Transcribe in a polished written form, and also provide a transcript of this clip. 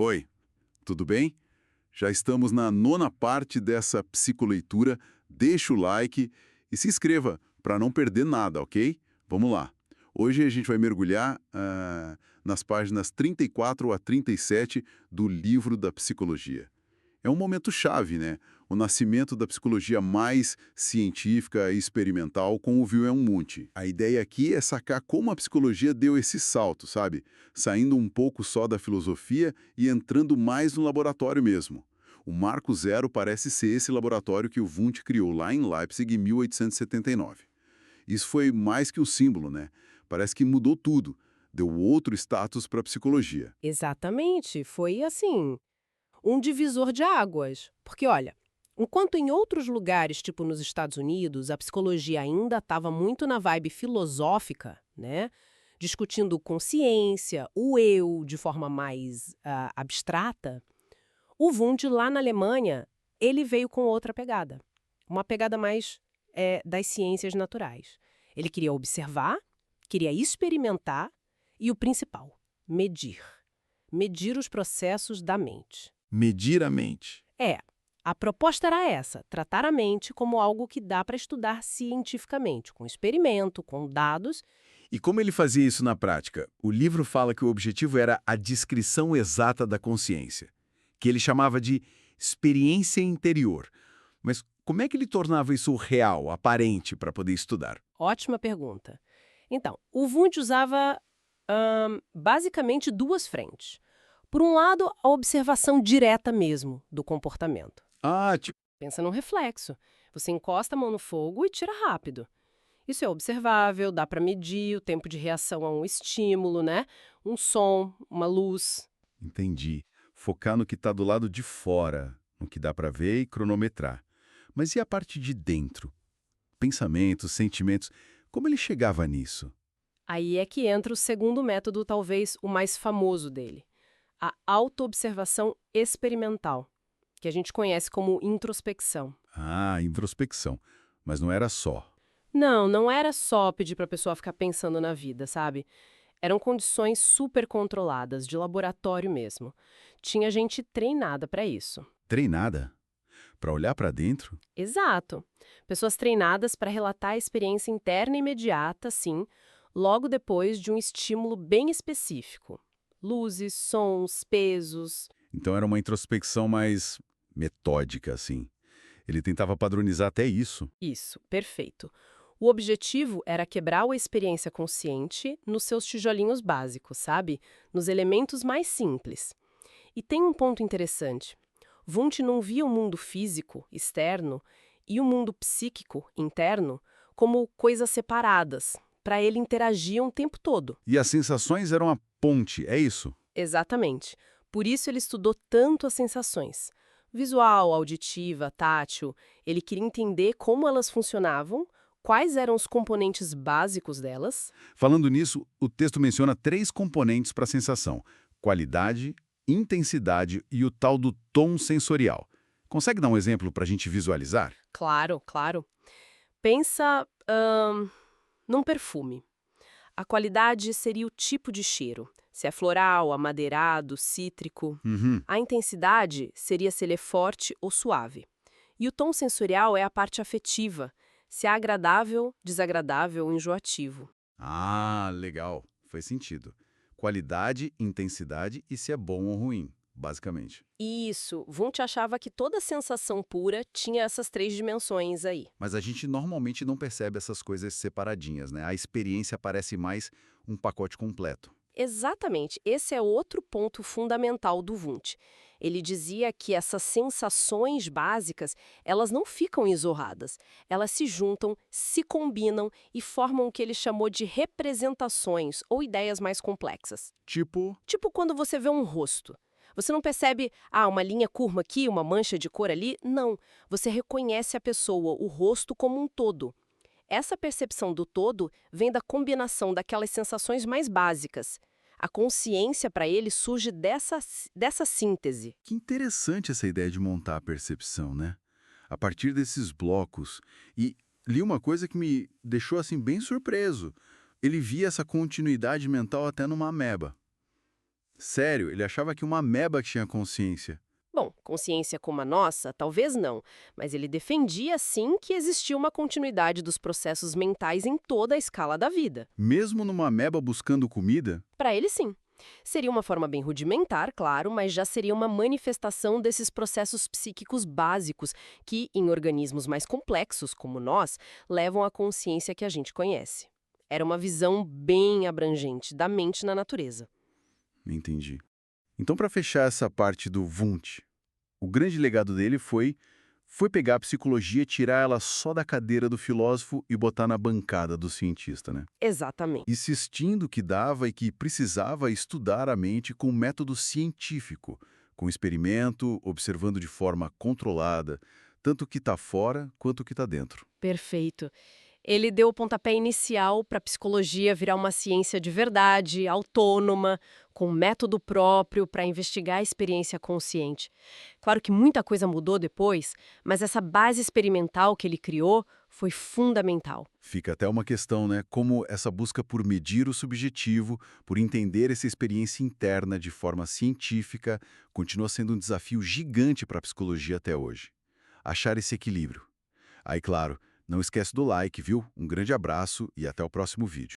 Oi, tudo bem? Já estamos na nona parte dessa psicoleitura. Deixa o like e se inscreva para não perder nada, ok? Vamos lá. Hoje a gente vai mergulhar nas páginas 34 a 37 do livro da psicologia. É um momento chave, né? O nascimento da psicologia mais científica e experimental com o Wilhelm Wundt. A ideia aqui é sacar como a psicologia deu esse salto, sabe? Saindo um pouco só da filosofia e entrando mais no laboratório mesmo. O Marco Zero parece ser esse laboratório que o Wundt criou lá em Leipzig em 1879. Isso foi mais que um símbolo, né? Parece que mudou tudo. Deu outro status para a psicologia. Exatamente, foi assim, um divisor de águas. Porque, olha, enquanto em outros lugares, tipo nos Estados Unidos, a psicologia ainda estava muito na vibe filosófica, né? Discutindo consciência, o eu de forma mais abstrata, o Wundt lá na Alemanha, ele veio com outra pegada. Uma pegada mais das ciências naturais. Ele queria observar, queria experimentar e o principal, medir. Medir os processos da mente. Medir a mente. É, a proposta era essa, tratar a mente como algo que dá para estudar cientificamente, com experimento, com dados. E como ele fazia isso na prática? O livro fala que o objetivo era a descrição exata da consciência, que ele chamava de experiência interior. Mas como é que ele tornava isso real, aparente, para poder estudar? Ótima pergunta. Então, o Wundt usava basicamente duas frentes. Por um lado, a observação direta mesmo do comportamento. Ah, tipo, Pensa num reflexo. Você encosta a mão no fogo e tira rápido. Isso é observável, dá para medir o tempo de reação a um estímulo, né? Um som, uma luz. entendi. Focar no que está do lado de fora, no que dá para ver e cronometrar. Mas e a parte de dentro? Pensamentos, sentimentos, como ele chegava nisso? Aí é que entra o segundo método, talvez o mais famoso dele. A autoobservação experimental, que a gente conhece como introspecção. Ah, introspecção. Mas não era só. Não, não era só pedir para a pessoa ficar pensando na vida, sabe? Eram condições super controladas, de laboratório mesmo. Tinha gente treinada para isso. Treinada? Para olhar para dentro? Exato. Pessoas treinadas para relatar a experiência interna imediata, sim, logo depois de um estímulo bem específico. Luzes, sons, pesos. Então era uma introspecção mais metódica, assim. Ele tentava padronizar até isso. Isso, perfeito. O objetivo era quebrar a experiência consciente nos seus tijolinhos básicos, sabe? Nos elementos mais simples. E tem um ponto interessante. Wundt não via o mundo físico, externo, e o mundo psíquico, interno, como coisas separadas. Para ele interagiam o tempo todo. E as sensações eram a ponte, é isso? Exatamente. Por isso ele estudou tanto as sensações. Visual, auditiva, tátil. Ele queria entender como elas funcionavam, quais eram os componentes básicos delas. Falando nisso, o texto menciona três componentes para a sensação: qualidade, intensidade e o tal do tom sensorial. Consegue dar um exemplo para a gente visualizar? Claro, claro. Pensa, num perfume. A qualidade seria o tipo de cheiro. Se é floral, amadeirado, cítrico. Uhum. A intensidade seria se ele é forte ou suave. E o tom sensorial é a parte afetiva, se é agradável, desagradável ou enjoativo. Ah, legal. Faz sentido. Qualidade, intensidade e se é bom ou ruim, basicamente. Isso, Wundt achava que toda sensação pura tinha essas três dimensões aí. Mas a gente normalmente não percebe essas coisas separadinhas, né? A experiência parece mais um pacote completo. Exatamente, esse é outro ponto fundamental do Wundt. Ele dizia que essas sensações básicas, elas não ficam isolhadas. Elas se juntam, se combinam e formam o que ele chamou de representações ou ideias mais complexas. Tipo, Tipo quando você vê um rosto. Você não percebe, uma linha curva aqui, uma mancha de cor ali? Não. Você reconhece a pessoa, o rosto como um todo. Essa percepção do todo vem da combinação daquelas sensações mais básicas. A consciência, para ele, surge dessa síntese. que interessante essa ideia de montar a percepção, né? A partir desses blocos. E li uma coisa que me deixou assim bem surpreso. Ele via essa continuidade mental até numa ameba. Sério, ele achava que uma ameba tinha consciência. Bom, consciência como a nossa, talvez não, mas ele defendia sim que existia uma continuidade dos processos mentais em toda a escala da vida. Mesmo numa ameba buscando comida? Para ele, sim. Seria uma forma bem rudimentar, claro, mas já seria uma manifestação desses processos psíquicos básicos que, em organismos mais complexos, como nós, levam à consciência que a gente conhece. Era uma visão bem abrangente da mente na natureza. Entendi. Então, para fechar essa parte do Wundt, o grande legado dele foi pegar a psicologia, tirar ela só da cadeira do filósofo e botar na bancada do cientista, né? Exatamente. Insistindo que dava e que precisava estudar a mente com método científico, com experimento, observando de forma controlada, tanto o que está fora quanto o que está dentro. Perfeito. Ele deu o pontapé inicial para a psicologia virar uma ciência de verdade, autônoma, com método próprio para investigar a experiência consciente. Claro que muita coisa mudou depois, mas essa base experimental que ele criou foi fundamental. Fica até uma questão, né? Como essa busca por medir o subjetivo, por entender essa experiência interna de forma científica, continua sendo um desafio gigante para a psicologia até hoje. Achar esse equilíbrio. Aí, claro, não esquece do like, viu? Um grande abraço e até o próximo vídeo.